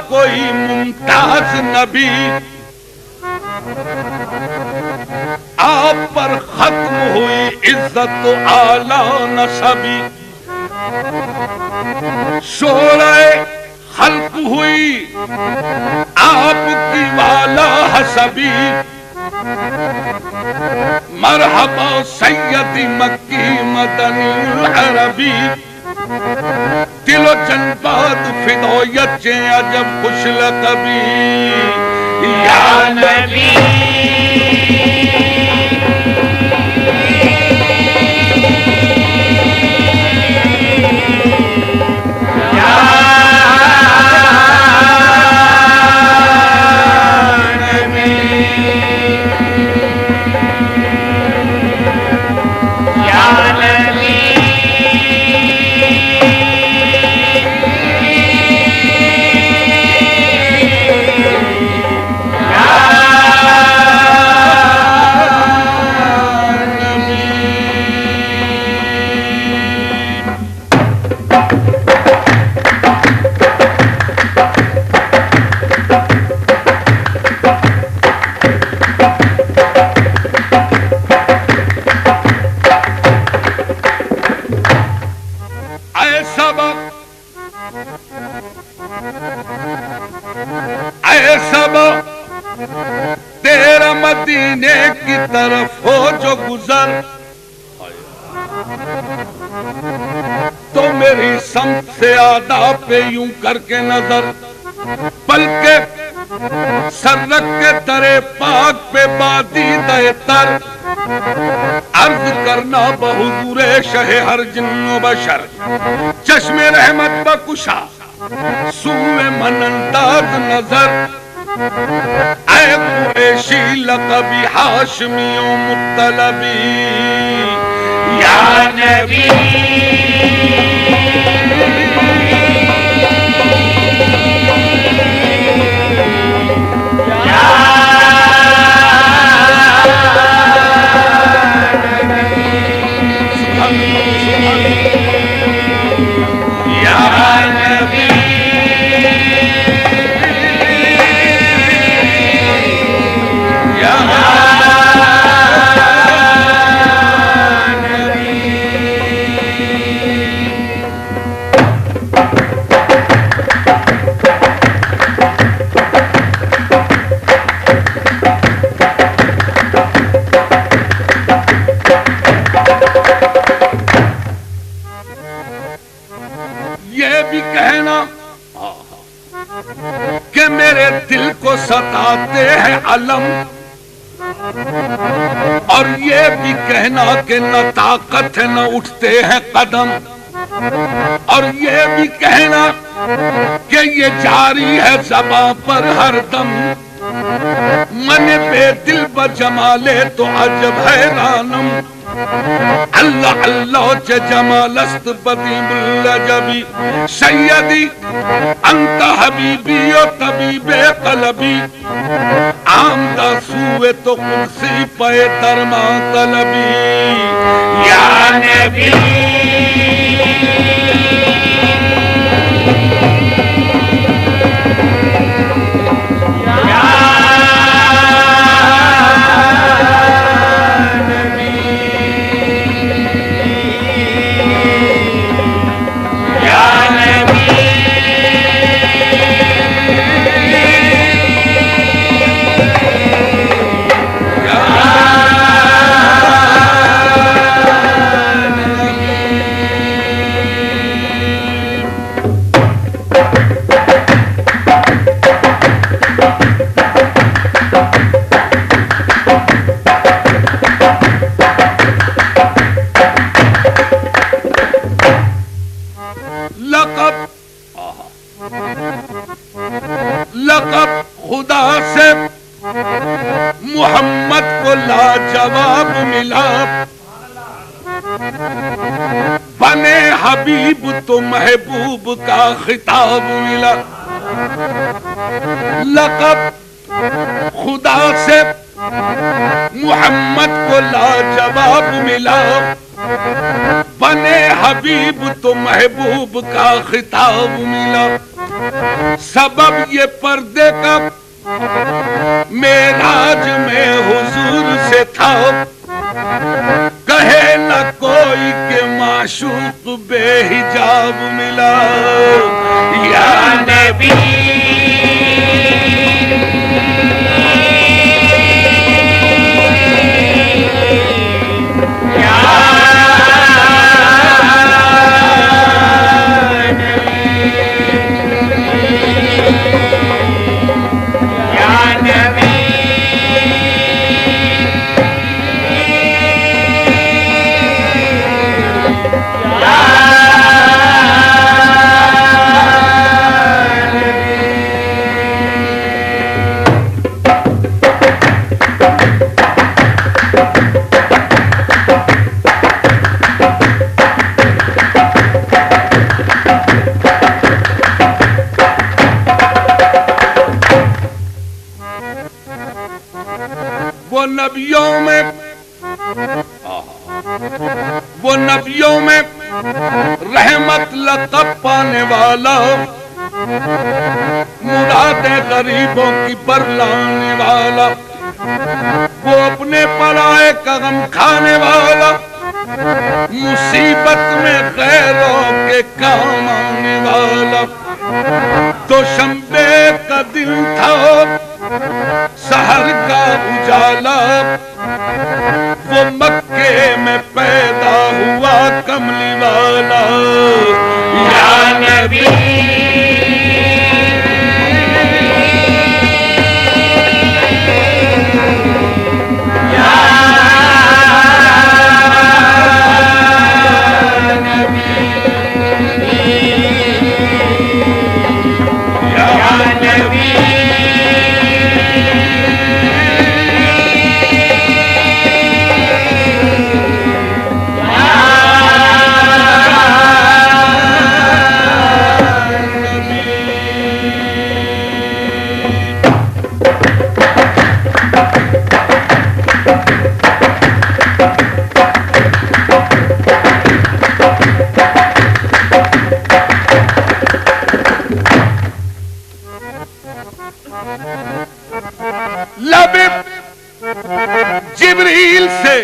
کوئی ممتاز نبی، آپ پر ختم ہوئی عزت و اعلی نسبی، شورۂ خلق ہوئی آپ کی والا حسبی، مرحبا سیدی مکی مدنی العربی، دل و جنبات فدایت چیں عجب خوش لقبی، یا نبی تیرا مدینے کی طرف ہو جو گزر، تو میری سمت سے آداب پہ یوں کر کے نظر، بلکہ سر رکھ کے درے پاک پہ بادیدہ تر، عرض کرنا بحضور شہ ہر جن و بشر، چشم رحمت بکشا سوئے من انداز نظر، اے قریشی لقبی ہاشمی و مطلبی، یا نبی کہ میرے دل کو ستاتے ہیں علم، اور یہ بھی کہنا کہ نہ طاقت ہے نہ اٹھتے ہیں قدم، اور یہ بھی کہنا کہ یہ جاری ہے زباں پر ہر دم، من بے دل بجمالے تو عجب حیرانم، اللہ اللہ چه جمال است بدیم العجبی، سیدی انت حبیبی و طبیب قلبی، آمدہ سوئے تو قدسی پہ درما طلبی، یا نبی لقب خدا سے محمد کو لاجواب ملا، بنے حبیب تو محبوب کا خطاب ملا، لقب خدا سے محمد کو لاجواب ملا، بنے حبیب تو محبوب کا خطاب ملا، سبب یہ پردے کا معراج میں حضور سے تھا، کہے نہ کوئی کہ معشوق بے حجاب ملا یا نبی وہ نبیوں میں رحمت لقب پانے والا، مراد غریبوں کی برلانے والا، وہ اپنے پرائے کا غم کھانے والا، مصیبت میں غیروں کے کام آنے والا۔ دوشنبے کا دن تھا، سحر کا اجالا، وہ مکے میں پیدا ہوا کملی والا یا نبی جبریل سے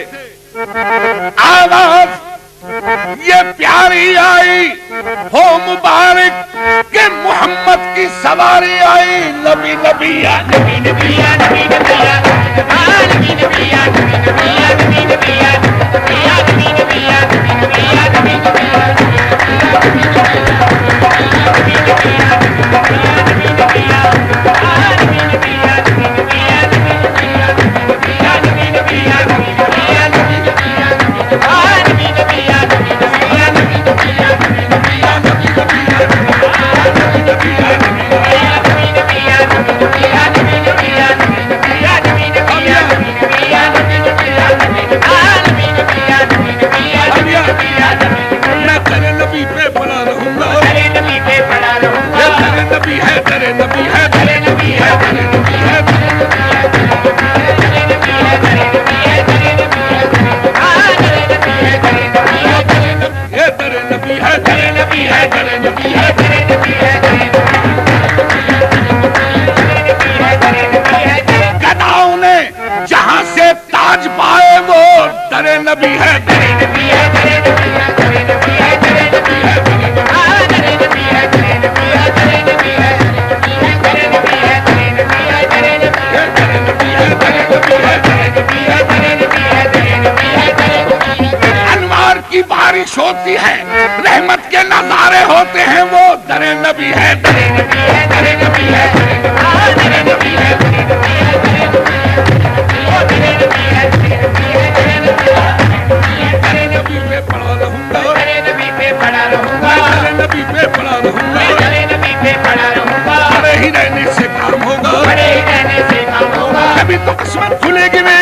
آواز یہ پیاری آئی، ہو مبارک کہ محمد کی سواری آئی۔ نبی نبی یا نبی نبی یا نبی نبی یا نبی نبی یا نبی نبی یا نبی نبی یا نبی یا نبی نبی یا نبی نبی یا نبی نبی یا گداؤں نے جہاں سے تاج پائے وہ در نبی ہے، در نبی ہے، در نبی ہے، در نبی ہے، در نبی ہے، در نبی ہے، در نبی ہے، در نبی ہے، در نبی ہے، در نبی ہے، در نبی ہے، در نبی ہے، در نبی ہے، در نبی ہے، در نبی ہے، در نبی ہے، در نبی ہے۔ انوار کی بارش ہوتی ہے، رحمت کے نظارے ہوتے ہیں، وہ در نبی ہے، در نبی ہے، در نبی ہے، در نبی ہے، در نبی ہے، نبی پہ پڑا رہوں گا، نبی پہ پڑا رہوں گا، نبی پہ پڑا رہوں گا، نبی پہ پڑا رہوں گا، بڑے ہی رہنے سے کام ہوگا، بڑے ہی رہنے سے کام ہوگا، کبھی تو قسمت کھلے گی میری۔